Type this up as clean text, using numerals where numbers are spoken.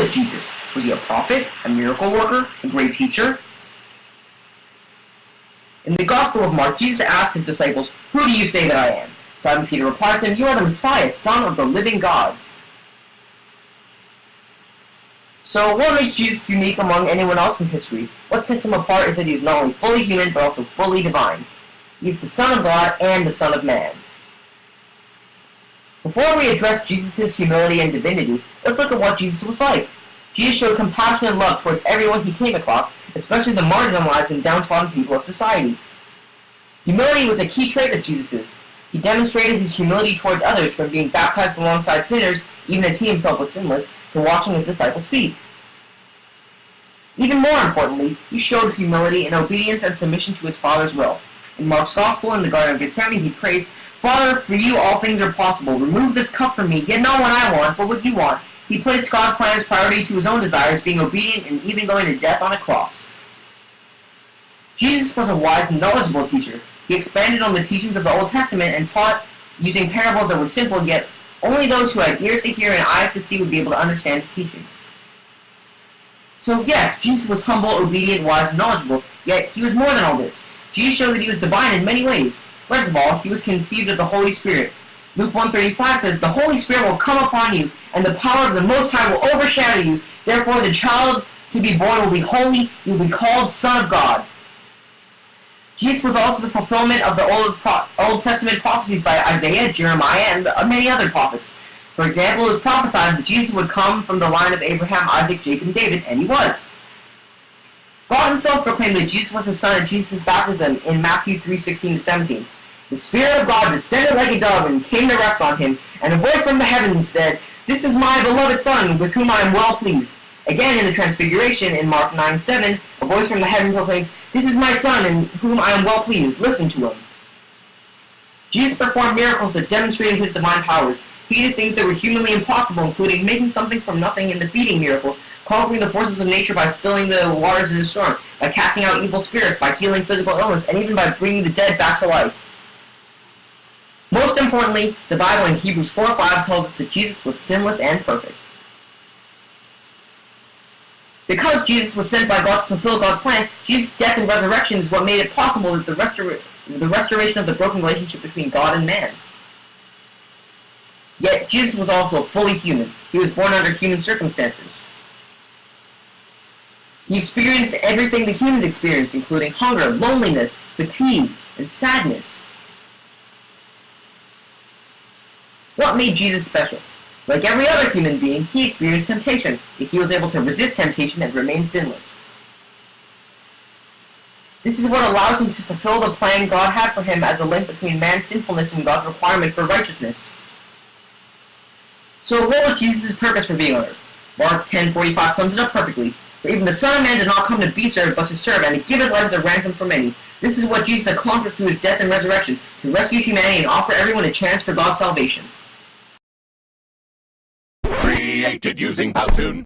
is Jesus? Was he a prophet, a miracle worker, a great teacher? In the Gospel of Mark, Jesus asked his disciples, "Who do you say that I am?" Simon Peter replies to him, "You are the Messiah, Son of the living God." So what makes Jesus unique among anyone else in history? What sets him apart is that he is not only fully human, but also fully divine. He is the Son of God and the Son of Man. Before we address Jesus' humility and divinity, let's look at what Jesus was like. Jesus showed compassion and love towards everyone he came across, especially the marginalized and downtrodden people of society. Humility was a key trait of Jesus's. He demonstrated his humility toward others, from being baptized alongside sinners, even as he himself was sinless, to washing his disciples' feet. Even more importantly, he showed humility in obedience and submission to his Father's will. In Mark's Gospel, in the Garden of Gethsemane, he prays, "Father, for you all things are possible. Remove this cup from me, yet not what I want, but what you want." He placed God's plan as priority to his own desires, being obedient and even going to death on a cross. Jesus was a wise and knowledgeable teacher. He expanded on the teachings of the Old Testament and taught using parables that were simple, yet only those who had ears to hear and eyes to see would be able to understand his teachings. So yes, Jesus was humble, obedient, wise, and knowledgeable, yet he was more than all this. Jesus showed that he was divine in many ways. First of all, he was conceived of the Holy Spirit. Luke 1:35 says, "The Holy Spirit will come upon you, and the power of the Most High will overshadow you. Therefore the child to be born will be holy, he will be called Son of God." Jesus was also the fulfillment of the Old Testament prophecies by Isaiah, Jeremiah, and many other prophets. For example, it was prophesied that Jesus would come from the line of Abraham, Isaac, Jacob, and David, and he was. God himself proclaimed that Jesus was the Son at Jesus' baptism in Matthew 3:16-17. "The Spirit of God descended like a dove and came to rest on him, and a voice from the heavens said, 'This is my beloved Son, with whom I am well pleased.' Again, in the Transfiguration, in Mark 9:7, a voice from the heaven proclaims, 'This is my Son, in whom I am well pleased. Listen to him.'" Jesus performed miracles that demonstrated his divine powers. He did things that were humanly impossible, including making something from nothing in the feeding miracles, conquering the forces of nature by stilling the waters in a storm, by casting out evil spirits, by healing physical illness, and even by bringing the dead back to life. Most importantly, the Bible in Hebrews 4:5 tells us that Jesus was sinless and perfect. Because Jesus was sent by God to fulfill God's plan, Jesus' death and resurrection is what made it possible that the restoration of the broken relationship between God and man. Yet, Jesus was also fully human. He was born under human circumstances. He experienced everything that humans experience, including hunger, loneliness, fatigue, and sadness. What made Jesus special? Like every other human being, he experienced temptation, yet he was able to resist temptation and remain sinless. This is what allows him to fulfill the plan God had for him as a link between man's sinfulness and God's requirement for righteousness. So what was Jesus' purpose for being on earth? Mark 10:45 sums it up perfectly. "For even the Son of Man did not come to be served, but to serve, and to give his life as a ransom for many." This is what Jesus accomplished through his death and resurrection, to rescue humanity and offer everyone a chance for God's salvation. Created using Powtoon.